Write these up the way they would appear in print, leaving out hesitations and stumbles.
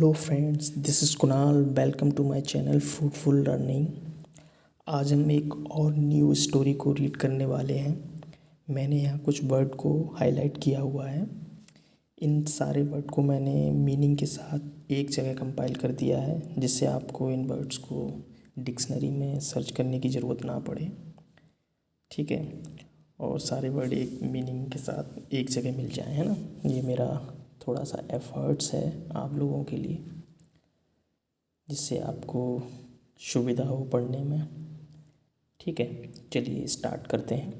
Hello friends, this is Kunal. Welcome to my channel fruitful learning. आज हम एक और न्यू स्टोरी को रीड करने वाले हैं। मैंने यहाँ कुछ वर्ड को हाईलाइट किया हुआ है। इन सारे वर्ड को मैंने मीनिंग के साथ एक जगह कंपाइल कर दिया है, जिससे आपको इन वर्ड्स को डिक्शनरी में सर्च करने की ज़रूरत ना पड़े। ठीक है, और सारे वर्ड एक मीनिंग के साथ एक जगह मिल जाए, है ना। ये मेरा थोड़ा सा एफर्ट्स है आप लोगों के लिए, जिससे आपको सुविधा हो पढ़ने में। ठीक है, चलिए स्टार्ट करते हैं।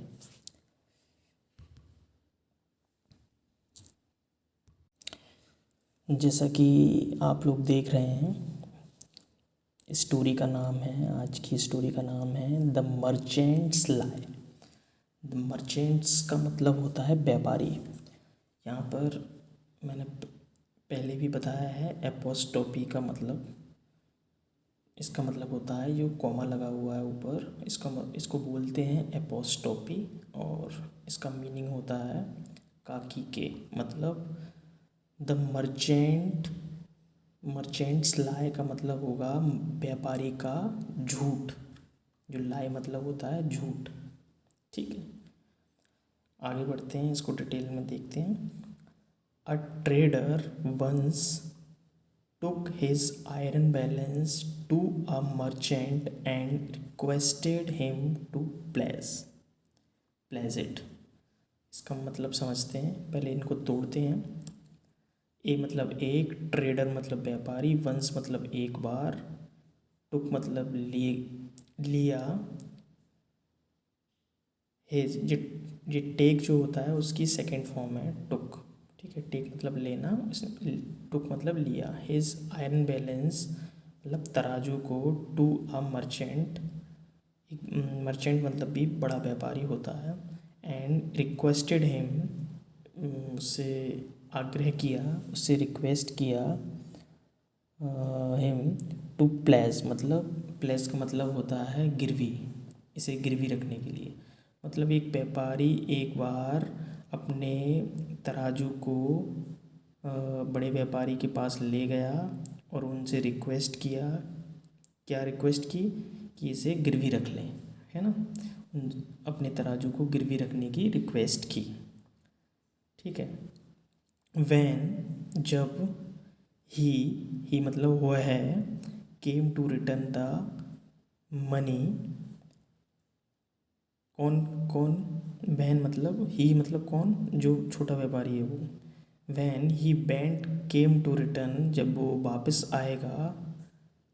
जैसा कि आप लोग देख रहे हैं, स्टोरी का नाम है, आज की स्टोरी का नाम है the merchants lie. The merchants का मतलब होता है व्यापारी। यहाँ पर मैंने पहले भी बताया है, एपोस्ट्रोफी का मतलब, इसका मतलब होता है जो कॉमा लगा हुआ है ऊपर, इसको बोलते हैं एपोस्ट्रोफी। और इसका मीनिंग होता है काकी के, मतलब द मर्चेंट्स लाई का मतलब होगा व्यापारी का झूठ। जो लाई मतलब होता है झूठ। ठीक है, आगे बढ़ते हैं, इसको डिटेल में देखते हैं। A trader once took his iron balance to a merchant and requested him to place it। इसका मतलब समझते हैं, पहले इनको तोड़ते हैं। ए मतलब एक, ट्रेडर मतलब व्यापारी, वंस मतलब एक बार, टुक मतलब लिया, हिज ये टेक जो होता है उसकी सेकेंड फॉर्म है टुक। ठीक है, टेक मतलब लेना, टुक मतलब लिया। हिज आयरन बैलेंस मतलब तराजू को, टू अ मर्चेंट, मर्चेंट मतलब भी बड़ा व्यापारी होता है। एंड रिक्वेस्टेड हिम, उससे आग्रह किया, उससे रिक्वेस्ट किया, हिम टू प्लेस, मतलब प्लेस का मतलब होता है गिरवी, इसे गिरवी रखने के लिए। मतलब एक व्यापारी एक बार अपने तराजू को बड़े व्यापारी के पास ले गया और उनसे रिक्वेस्ट किया। क्या रिक्वेस्ट की? कि इसे गिरवी रख लें, है ना। अपने तराजू को गिरवी रखने की रिक्वेस्ट की। ठीक है, वैन जब ही मतलब वह है, came to return the money, कौन कौन, वैन मतलब ही मतलब कौन, जो छोटा व्यापारी है वो। When he went came to return, जब वो वापस आएगा,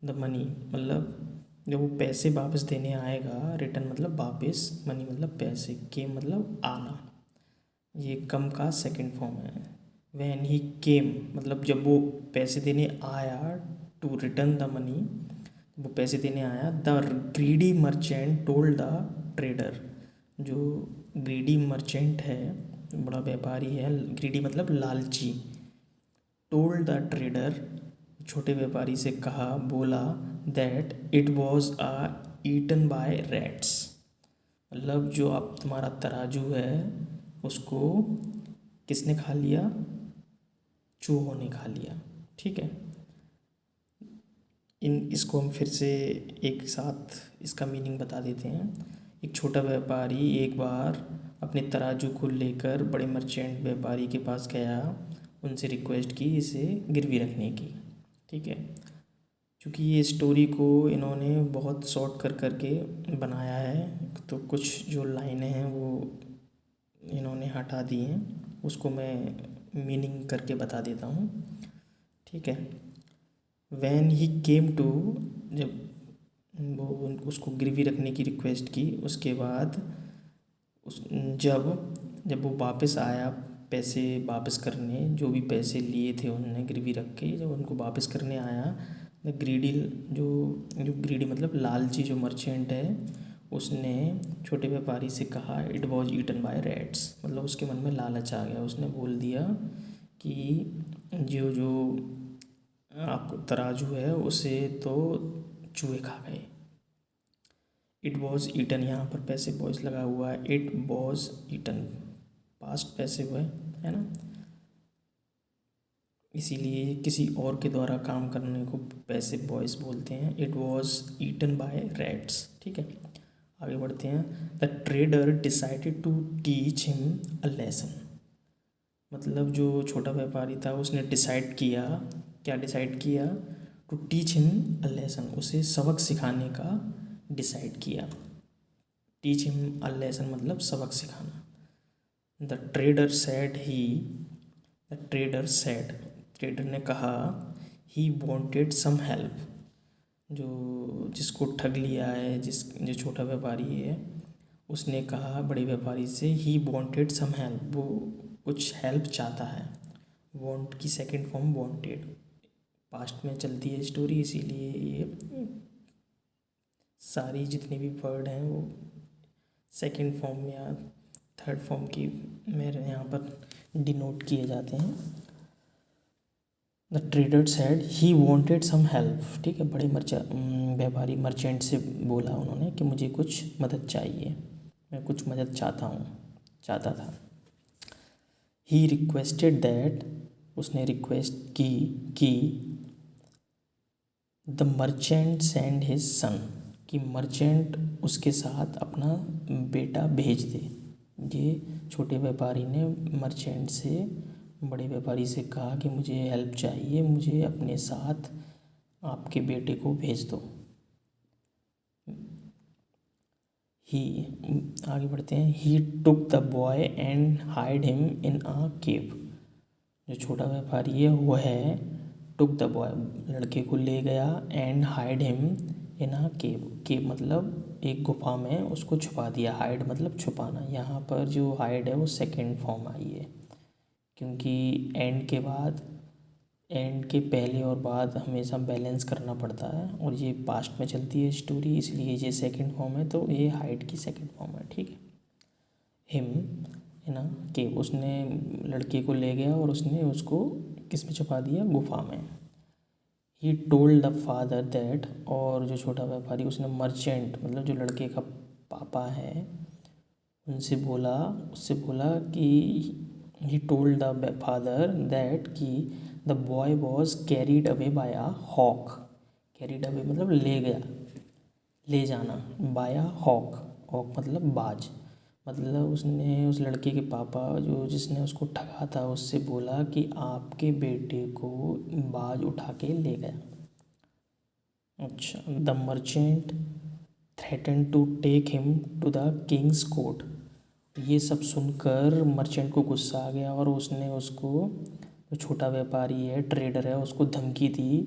द मनी मतलब जब वो पैसे वापस देने आएगा, रिटर्न मतलब वापस, मनी मतलब पैसे, केम मतलब आना, ये कम का सेकंड फॉर्म है। वैन ही केम मतलब जब वो पैसे देने आया, टू रिटर्न द मनी, वो पैसे देने आया। The greedy merchant told the trader, जो ग्रीडी मर्चेंट है, बड़ा व्यापारी है, ग्रीडी मतलब लालची, टोल्ड द ट्रेडर छोटे व्यापारी से कहा, बोला, that it was a eaten by rats, मतलब जो आप तुम्हारा तराजू है उसको किसने खा लिया? चूहों ने खा लिया। ठीक है, इसको हम फिर से एक साथ इसका मीनिंग बता देते हैं। एक छोटा व्यापारी एक बार अपने तराजू को लेकर बड़े मर्चेंट व्यापारी के पास गया, उनसे रिक्वेस्ट की इसे गिरवी रखने की। ठीक है, क्योंकि ये स्टोरी को इन्होंने बहुत शॉर्ट कर करके बनाया है, तो कुछ जो लाइनें हैं वो इन्होंने हटा दी हैं, उसको मैं मीनिंग करके बता देता हूँ। ठीक है, वैन ही केम टू, जब वो उसको गिरवी रखने की रिक्वेस्ट की, उसके बाद जब वो वापस आया पैसे वापस करने, जो भी पैसे लिए थे उन्होंने गिरवी रख के, जब उनको वापस करने आया, द ग्रीडी, जो ग्रीडी मतलब लालची जो मर्चेंट है, उसने छोटे व्यापारी से कहा, it was eaten by rats, मतलब उसके मन में लालच आ गया, उसने बोल दिया कि जो जो आपको तराजू है उसे तो चूहे खा गए। इट वॉज ईटन, यहाँ पर पैसे वॉइस लगा हुआ है, इट वॉज ईटन पास्ट पैसे हुए, है ना। इसीलिए किसी और के द्वारा काम करने को पैसिव वॉइस बोलते हैं। It was eaten by rats. ठीक है, आगे बढ़ते हैं। The trader decided to teach him a lesson. मतलब जो छोटा व्यापारी था उसने डिसाइड किया, क्या डिसाइड किया? To teach him a lesson, उसे सबक सिखाने का डिसाइड किया। टीच हिम अ लेसन मतलब सबक सिखाना। द ट्रेडर सेड ट्रेडर ने कहा, ही वॉन्टेड सम हेल्प। जिसको ठग लिया है, जो छोटा व्यापारी है, उसने कहा बड़े व्यापारी से, ही वॉन्टेड सम हेल्प, वो कुछ हेल्प चाहता है। वॉन्ट की सेकंड फॉर्म वॉन्टेड, पास्ट में चलती है स्टोरी, इसीलिए ये सारी जितने भी वर्ड हैं वो सेकंड फॉर्म या थर्ड फॉर्म की मेरे यहाँ पर डिनोट किए जाते हैं। The trader said he wanted some help. ठीक है, बड़े व्यापारी मर्चेंट से बोला उन्होंने कि मुझे कुछ मदद चाहिए, मैं कुछ मदद चाहता था। ही रिक्वेस्टेड दैट, उसने रिक्वेस्ट की कि the merchant send his son, कि मर्चेंट उसके साथ अपना बेटा भेज दे। ये छोटे व्यापारी ने मर्चेंट से, बड़े व्यापारी से कहा कि मुझे हेल्प चाहिए, मुझे अपने साथ आपके बेटे को भेज दो। ही, आगे बढ़ते हैं। He took the boy and hide him in a cave. जो छोटा व्यापारी है वो है टुक द बॉय, लड़के को ले गया, and hide him in a केव। केव मतलब एक गुफा में उसको छुपा दिया। हाइड मतलब छुपाना। यहाँ पर जो हाइड है वो सेकंड फॉर्म आई है, क्योंकि एंड के पहले और बाद हमेशा बैलेंस करना पड़ता है, और ये पास्ट में चलती है स्टोरी, इसलिए ये सेकंड फॉर्म है, तो ये हाइड की सेकंड फॉर्म है। ठीक है, हिम है ना, कि उसने लड़के को ले गया और उसने उसको किस में छुपा दिया? गुफा में। ही टोल्ड द फादर दैट, और जो छोटा व्यापारी उसने मर्चेंट मतलब जो लड़के का पापा है उससे बोला कि he told the father that कि the boy was carried away by a hawk. Carried away मतलब ले जाना, बाय अ हॉक। हॉक मतलब बाज। मतलब उसने उस लड़के के पापा जिसने उसको ठगा था उससे बोला कि आपके बेटे को बाज उठा के ले गया। अच्छा, the merchant threaten to take him to the king's court. ये सब सुनकर मर्चेंट को गुस्सा आ गया और उसने उसको, जो छोटा व्यापारी है, ट्रेडर है, उसको धमकी दी,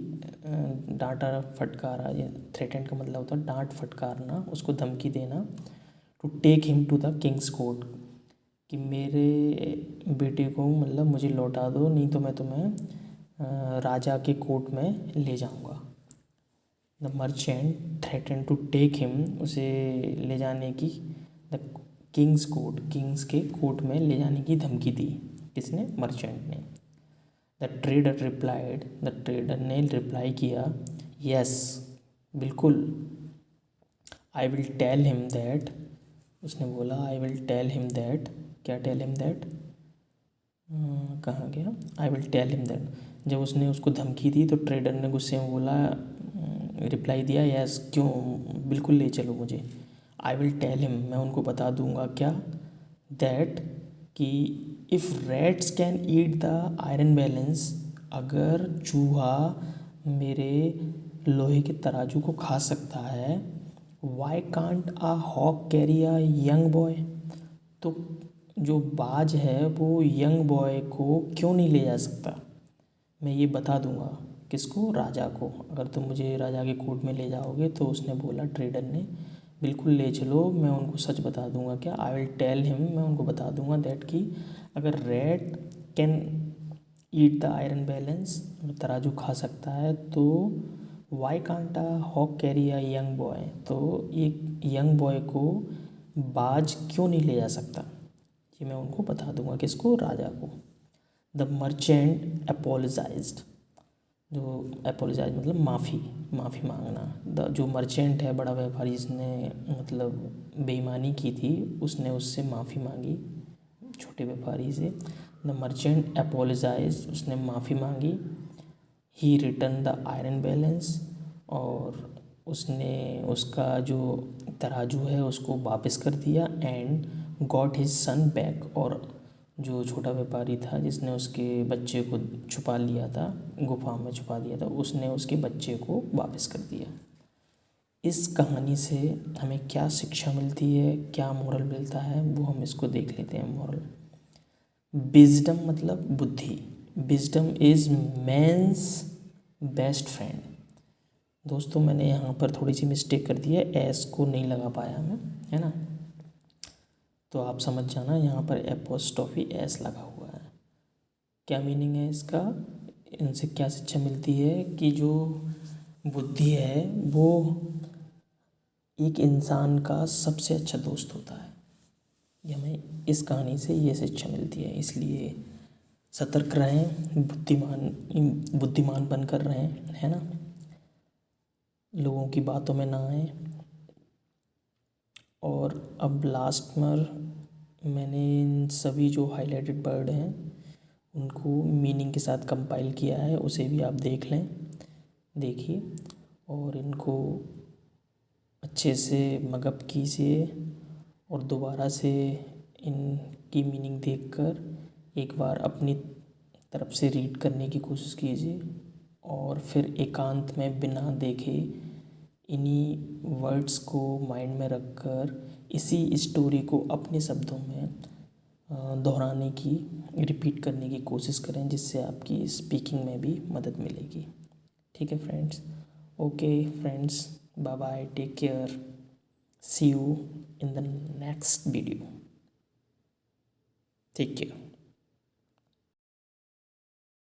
डांटा फटकारा। ये थ्रेटन का मतलब होता है डांट फटकारना, उसको धमकी देना। To take him to the king's court, कि मेरे बेटे को मतलब मुझे लौटा दो, नहीं तो मैं तुम्हें राजा के कोर्ट में ले जाऊंगा। The merchant threaten to take him, उसे ले जाने की, द किंग्स कोर्ट, किंग्स के कोर्ट में ले जाने की धमकी दी। किसने? मर्चेंट ने। द ट्रेडर ने रिप्लाई किया, यस, बिल्कुल। I will tell him that, उसने बोला I will tell him that, क्या टेल हिम दैट, कहाँ गया? I will tell him that. जब उसने उसको धमकी दी तो ट्रेडर ने गुस्से में बोला, रिप्लाई दिया, यस, क्यों, बिल्कुल ले चलो मुझे। आई विल टेल हिम, मैं उनको बता दूंगा क्या? दैट, कि if rats can eat the iron balance, अगर चूहा मेरे लोहे के तराजू को खा सकता है, why can't a hawk carry a young boy, तो जो बाज है वो यंग बॉय को क्यों नहीं ले जा सकता? मैं ये बता दूंगा। किसको? राजा को। अगर तुम मुझे राजा के कोर्ट में ले जाओगे, तो उसने बोला, ट्रेडर ने, बिल्कुल ले चलो, मैं उनको सच बता दूंगा। क्या? आई विल टेल हिम, मैं उनको बता दूंगा दैट, कि अगर rat can eat the iron balance, तराजू खा सकता है, तो why can't a hawk carry a young boy, तो एक यंग बॉय को बाज क्यों नहीं ले जा सकता? ये मैं उनको बता दूंगा। किसको? राजा को। द मर्चेंट अपोलोजाइज्ड, जो अपोलोजाइज मतलब माफ़ी मांगना। जो मर्चेंट है, बड़ा व्यापारी, जिसने मतलब बेईमानी की थी, उसने उससे माफ़ी मांगी, छोटे व्यापारी से। द मर्चेंट अपोलोजाइज, उसने माफ़ी मांगी। ही रिटर्न द आयरन बैलेंस, और उसने उसका जो तराजू है उसको वापस कर दिया। And got his son back, और जो छोटा व्यापारी था जिसने उसके बच्चे को छुपा लिया था, गुफा में छुपा दिया था, उसने उसके बच्चे को वापस कर दिया। इस कहानी से हमें क्या शिक्षा मिलती है, क्या मोरल मिलता है, वो हम इसको देख लेते हैं। मोरल, विजडम मतलब बुद्धि, wisdom is man's best friend. दोस्तों मैंने यहाँ पर थोड़ी सी मिस्टेक कर दी है, एस को नहीं लगा पाया मैं, है ना, तो आप समझ जाना, यहाँ पर एपोस्ट्रोफी एस लगा हुआ है। क्या मीनिंग है इसका, इनसे क्या शिक्षा मिलती है कि जो बुद्धि है वो एक इंसान का सबसे अच्छा दोस्त होता है। ये हमें इस कहानी से ये शिक्षा मिलती है, इसलिए सतर्क रहें, बुद्धिमान बनकर रहें, है ना, लोगों की बातों में ना आए। और अब लास्ट में मैंने इन सभी जो हाइलाइटेड वर्ड हैं उनको मीनिंग के साथ कंपाइल किया है, उसे भी आप देख लें, देखिए, और इनको अच्छे से मगअप कीजिए, और दोबारा से इनकी मीनिंग देखकर एक बार अपनी तरफ से रीड करने की कोशिश कीजिए, और फिर एकांत में बिना देखे इन्हीं वर्ड्स को माइंड में रखकर इसी स्टोरी को अपने शब्दों में दोहराने की, रिपीट करने की कोशिश करें, जिससे आपकी स्पीकिंग में भी मदद मिलेगी। ठीक है friends, okay friends, bye bye, take care, see you in the next video, take care.